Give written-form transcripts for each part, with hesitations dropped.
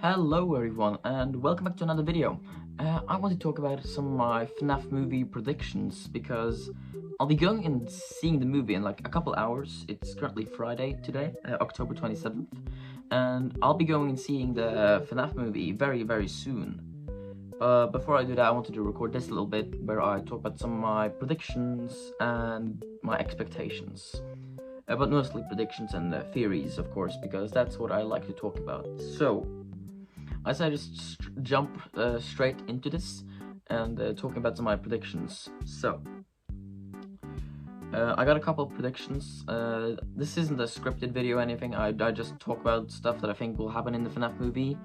Hello everyone, and welcome back to another video. I want to talk about some of my Fnaf movie predictions because I'll be going and seeing the movie in like a couple hours. It's currently Friday today, October 27th, and I'll be going and seeing the Fnaf movie very soon. Before I do that, I wanted to record this a little bit where I talk about some of my predictions and my expectations. But mostly predictions and theories, of course, because that's what I like to talk about. So, I decided to just jump straight into this and talking about some of my predictions. So, I got a couple of predictions. This isn't a scripted video or anything. I just talk about stuff that I think will happen in the FNAF movie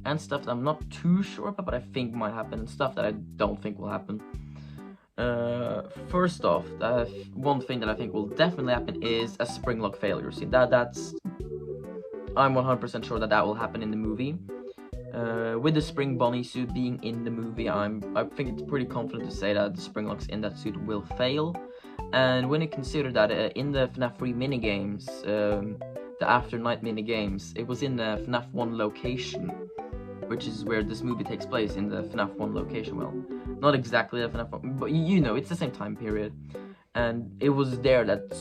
and stuff that I'm not too sure about, but I think might happen, and stuff that I don't think will happen. First off, one thing that I think will definitely happen is a spring lock failure. See, I'm 100% sure that will happen in the movie. With the spring bunny suit being in the movie, I think it's pretty confident to say that the spring locks in that suit will fail. And when you consider that in the FNAF 3 minigames, the After Night minigames, it was in the FNAF 1 location, which is where this movie takes place, in the FNAF 1 location. Well, not exactly the FNAF 1, but you know, it's the same time period. And it was there that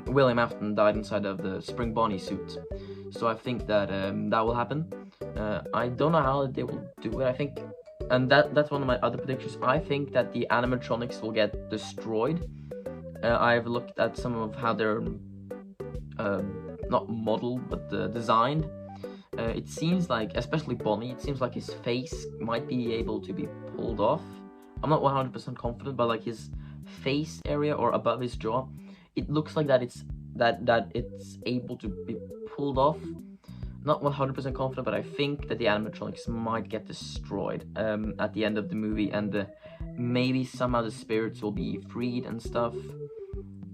William Afton died inside of the spring bunny suit. So I think that that will happen. I don't know how they will do it. I think, and that's one of my other predictions. I think that the animatronics will get destroyed. I've looked at some of how they're not modeled, but designed. It seems like, especially Bonnie, it seems like his face might be able to be pulled off. I'm not 100% confident, but like his face area or above his jaw, it looks like that it's able to be pulled off. Not 100% confident, but I think that the animatronics might get destroyed at the end of the movie, and maybe somehow the spirits will be freed and stuff.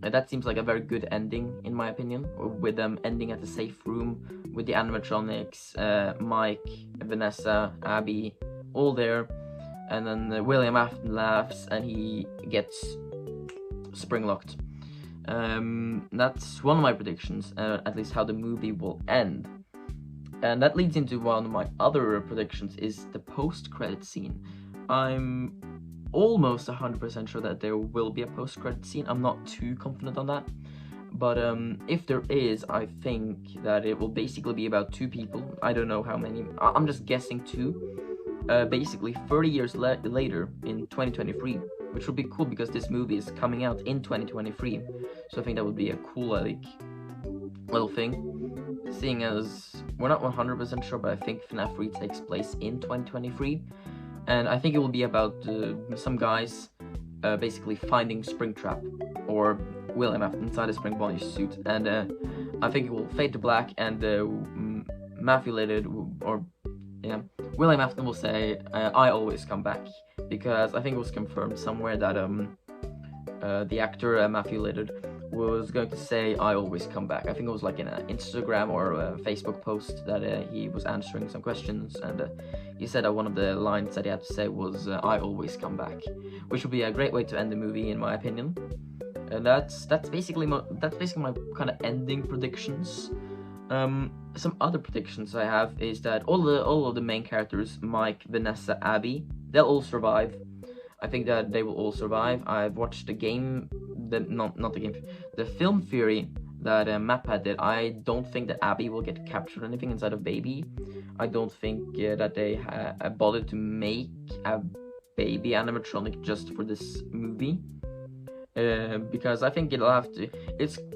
That seems like a very good ending, in my opinion, with them ending at the safe room, with the animatronics, Mike, Vanessa, Abby, all there, and then William Afton laughs and he gets spring locked. That's one of my predictions, at least how the movie will end. And that leads into one of my other predictions, is the post-credit scene. I'm almost 100% sure that there will be a post-credit scene. I'm not too confident on that. But if there is, I think that it will basically be about two people. I don't know how many. I'm just guessing two. Basically 30 years later in 2023. Which would be cool because this movie is coming out in 2023. So I think that would be a cool, like, little thing. Seeing as we're not 100% sure, but I think FNAF 3 takes place in 2023. And I think it will be about some guys basically finding Springtrap or William Afton inside a Spring Bunny suit. And I think it will fade to black, and William Afton will say, I always come back. Because I think it was confirmed somewhere that the actor Matthew Lillard was going to say, I always come back. I think it was like in an Instagram or a Facebook post that he was answering some questions, and he said that one of the lines that he had to say was, I always come back, which would be a great way to end the movie, in my opinion. And that's basically my kind of ending predictions. Some other predictions I have is that all of the main characters, Mike, Vanessa, Abby, they'll all survive. I think that they will all survive. I've watched the film theory that MapPad did. I don't think that Abby will get captured or anything inside of Baby. I don't think that they bothered to make a baby animatronic just for this movie. Because I think it'll have to.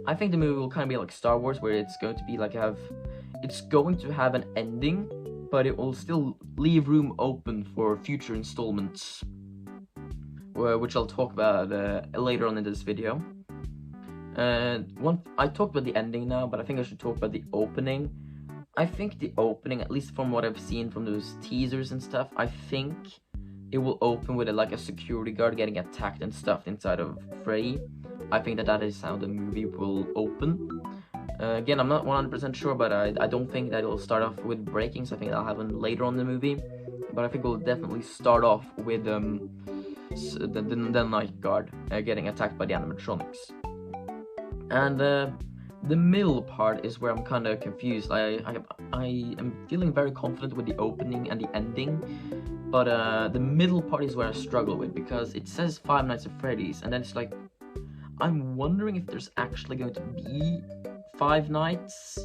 I think the movie will kind of be like Star Wars, where it's going to be like it's going to have an ending, but it will still leave room open for future installments, which I'll talk about later on in this video. I talked about the ending now, but I think I should talk about the opening. I think the opening, at least from what I've seen from those teasers and stuff, I think it will open with a security guard getting attacked and stuffed inside of Frey. I think that is how the movie will open. Again, I'm not 100% sure, but I don't think that it'll start off with breaking, so I think that'll happen later on in the movie. But I think it will definitely start off with the night guard getting attacked by the animatronics. And The middle part is where I'm kind of confused. I am feeling very confident with the opening and the ending, but the middle part is where I struggle with, because it says Five Nights at Freddy's, and then it's like, I'm wondering if there's actually going to be 5 nights,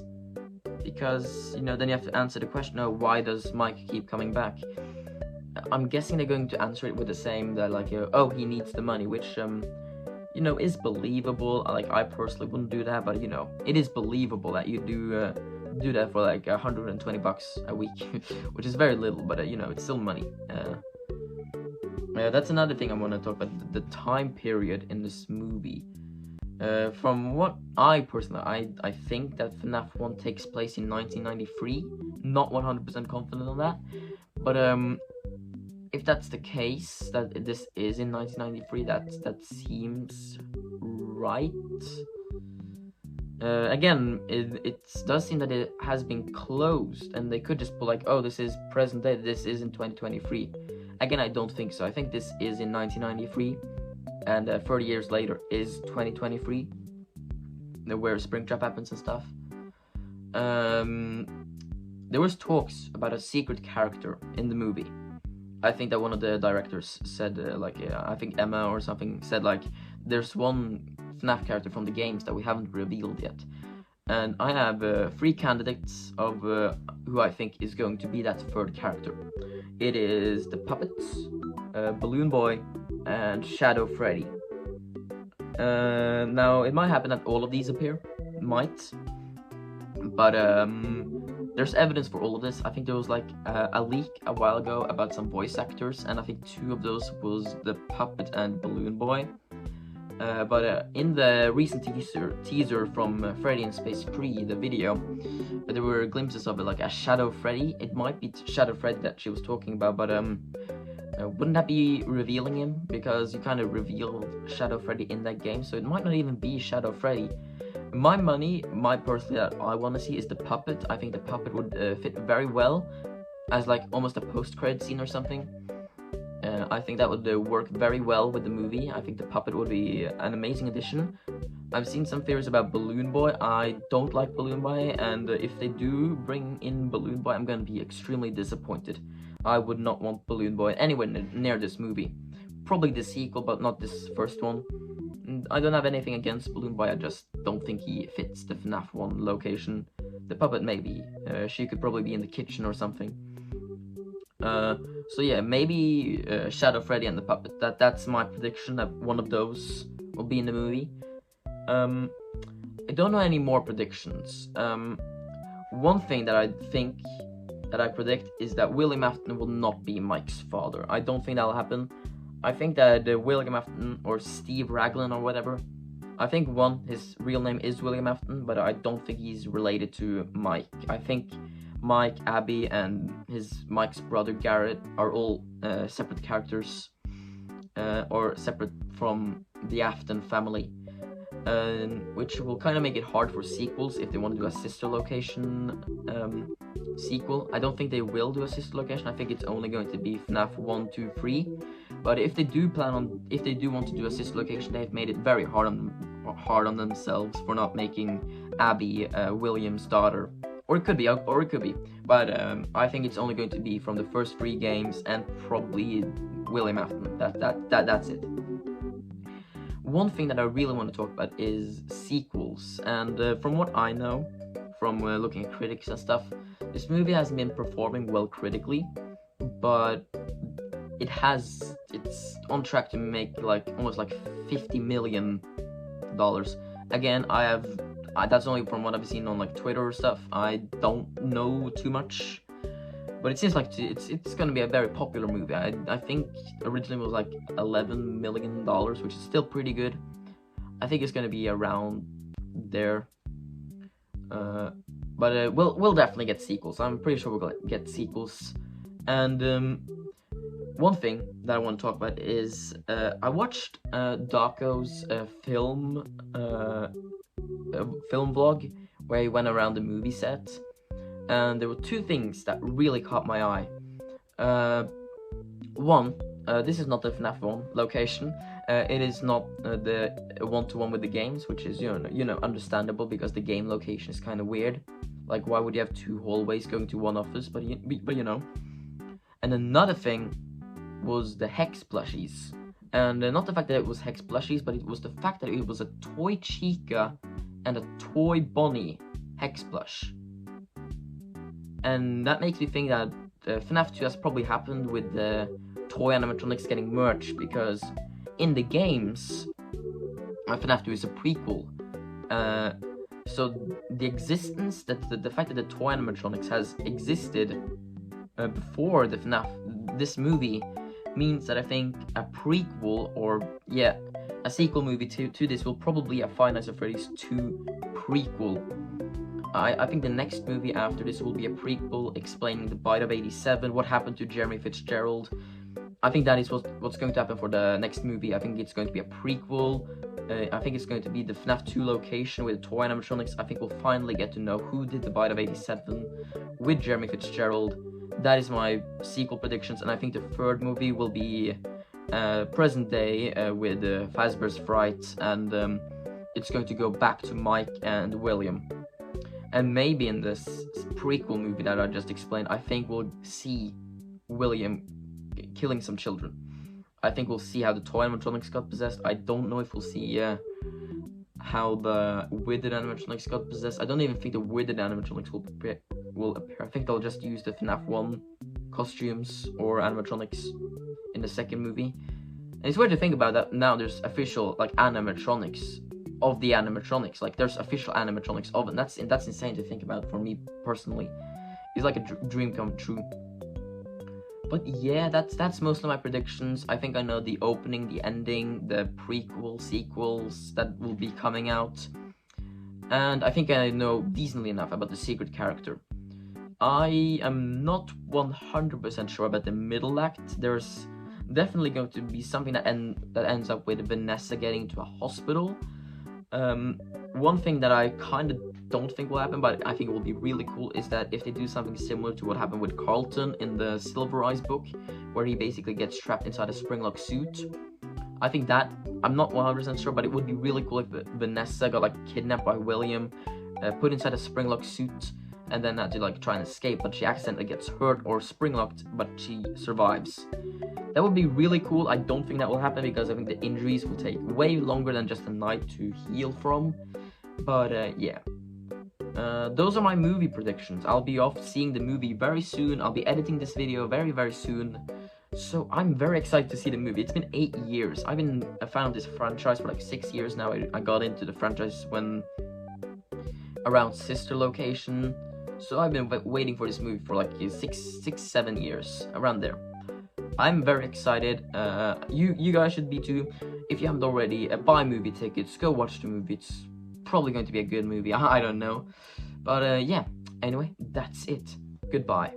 because, you know, then you have to answer the question, oh, why does Mike keep coming back? I'm guessing they're going to answer it with the same, that like, oh, he needs the money, which, you know, is believable. Like, I personally wouldn't do that, but, you know, it is believable that you do that for like $120 a week, which is very little, but, you know, it's still money. That's another thing I want to talk about, the time period in this movie. From what I personally, I think that Fnaf 1 takes place in 1993. Not 100% confident on that, but if that's the case, that this is in 1993, that seems right. Again, it does seem that it has been closed, and they could just put like, oh, this is present day, this is in 2023. Again, I don't think so. I think this is in 1993, and 30 years later is 2023, where Springtrap happens and stuff. There was talks about a secret character in the movie. I think that one of the directors said, I think Emma or something said, like, there's one FNAF character from the games that we haven't revealed yet. And I have 3 candidates of who I think is going to be that third character. It is the Puppets, Balloon Boy, and Shadow Freddy. Now, it might happen that all of these appear. Might. But, there's evidence for all of this. I think there was like a leak a while ago about some voice actors, and I think 2 of those was the Puppet and Balloon Boy. But in the recent teaser from Freddy in Space 3, the video, there were glimpses of it, like a Shadow Freddy. It might be Shadow Freddy that she was talking about, but wouldn't that be revealing him? Because you kind of revealed Shadow Freddy in that game, so it might not even be Shadow Freddy. My personally that I want to see is the Puppet. I think the Puppet would fit very well as like almost a post-credit scene or something. I think that would work very well with the movie. I think the Puppet would be an amazing addition. I've seen some theories about Balloon Boy. I don't like Balloon Boy, and if they do bring in Balloon Boy, I'm going to be extremely disappointed. I would not want Balloon Boy anywhere near this movie. Probably the sequel, but not this first one. I don't have anything against Balloon Boy, I just don't think he fits the FNAF 1 location. The Puppet maybe. She could probably be in the kitchen or something. So yeah, maybe Shadow Freddy and the Puppet. That's my prediction, that one of those will be in the movie. I don't know any more predictions. One thing that I predict is that William Afton will not be Mike's father. I don't think that'll happen. I think that William Afton, or Steve Raglan or whatever, I think his real name is William Afton, but I don't think he's related to Mike. I think Mike, Abby, and Mike's brother Garrett are all separate characters, or separate from the Afton family, which will kind of make it hard for sequels if they want to do a sister location sequel. I don't think they will do a sister location. I think it's only going to be FNAF 1, 2, 3. But if they do want to do a sister location, they've made it very hard on themselves for not making Abby William's daughter. Or it could be. But I think it's only going to be from the first 3 games and probably William Afton. That's it. One thing that I really want to talk about is sequels, and from what I know, from looking at critics and stuff, this movie hasn't been performing well critically, but it's on track to make like almost like $50 million. Again, that's only from what I've seen on like Twitter or stuff. I don't know too much, but it seems like it's gonna be a very popular movie. I think originally it was like $11 million, which is still pretty good. I think it's gonna be around there. But we'll definitely get sequels. I'm pretty sure we'll get sequels. And one thing that I want to talk about is I watched Daco's film vlog where he went around the movie set, and there were 2 things that really caught my eye. One, this is not the FNAF 1 location. It is not the one-to-one with the games, which is understandable because the game location is kind of weird. Like, why would you have 2 hallways going to one office? But you know. And another thing was the Hex plushies. And not the fact that it was Hex plushies, but it was the fact that it was a toy Chica and a toy Bonnie Hex plush. And that makes me think that FNAF 2 has probably happened with the toy animatronics getting merged, because in the games, FNAF 2 is a prequel. So the existence, the fact that the toy animatronics has existed before the FNAF, this movie, means that I think a prequel, or a sequel movie to this will probably be a Five Nights at Freddy's 2 prequel. I think the next movie after this will be a prequel explaining the bite of 87, what happened to Jeremy Fitzgerald. I think that is what's going to happen for the next movie. I think it's going to be a prequel. I think it's going to be the FNAF 2 location with the toy animatronics. I think we'll finally get to know who did the bite of 87 with Jeremy Fitzgerald. That is my sequel predictions, and I think the third movie will be present day with Fazbear's Fright, and it's going to go back to Mike and William. And maybe in this prequel movie that I just explained, I think we'll see William killing some children. I think we'll see how the toy animatronics got possessed. I don't know if we'll see how the withered animatronics got possessed. I don't even think the withered animatronics will appear. I think they'll just use the FNAF 1 costumes or animatronics in the second movie. And it's weird to think about that now. There's official animatronics of the animatronics. Like, there's official animatronics of it. And that's insane to think about for me personally. It's like a dream come true. But yeah, that's most of my predictions. I think I know the opening, the ending, the prequel, sequels that will be coming out. And I think I know decently enough about the secret character. I am not 100% sure about the middle act. There's definitely going to be something that ends up with Vanessa getting into a hospital. One thing that I kind of don't think will happen, but I think it will be really cool, is that if they do something similar to what happened with Carlton in the Silver Eyes book, where he basically gets trapped inside a springlock suit. I think that, I'm not 100% sure, but it would be really cool if Vanessa got kidnapped by William, put inside a springlock suit, and then had to try and escape, but she accidentally gets hurt or springlocked, but she survives. That would be really cool. I don't think that will happen because I think the injuries will take way longer than just a night to heal from. But yeah. Those are my movie predictions. I'll be off seeing the movie very soon. I'll be editing this video very, very soon. So I'm very excited to see the movie. It's been 8 years. I've been a fan of this franchise for 6 years now. I got into the franchise when around Sister Location. So I've been waiting for this movie for 7 years, around there. I'm very excited. You guys should be too. If you haven't already, buy movie tickets. Go watch the movie. It's probably going to be a good movie. I don't know. But yeah, anyway, that's it. Goodbye.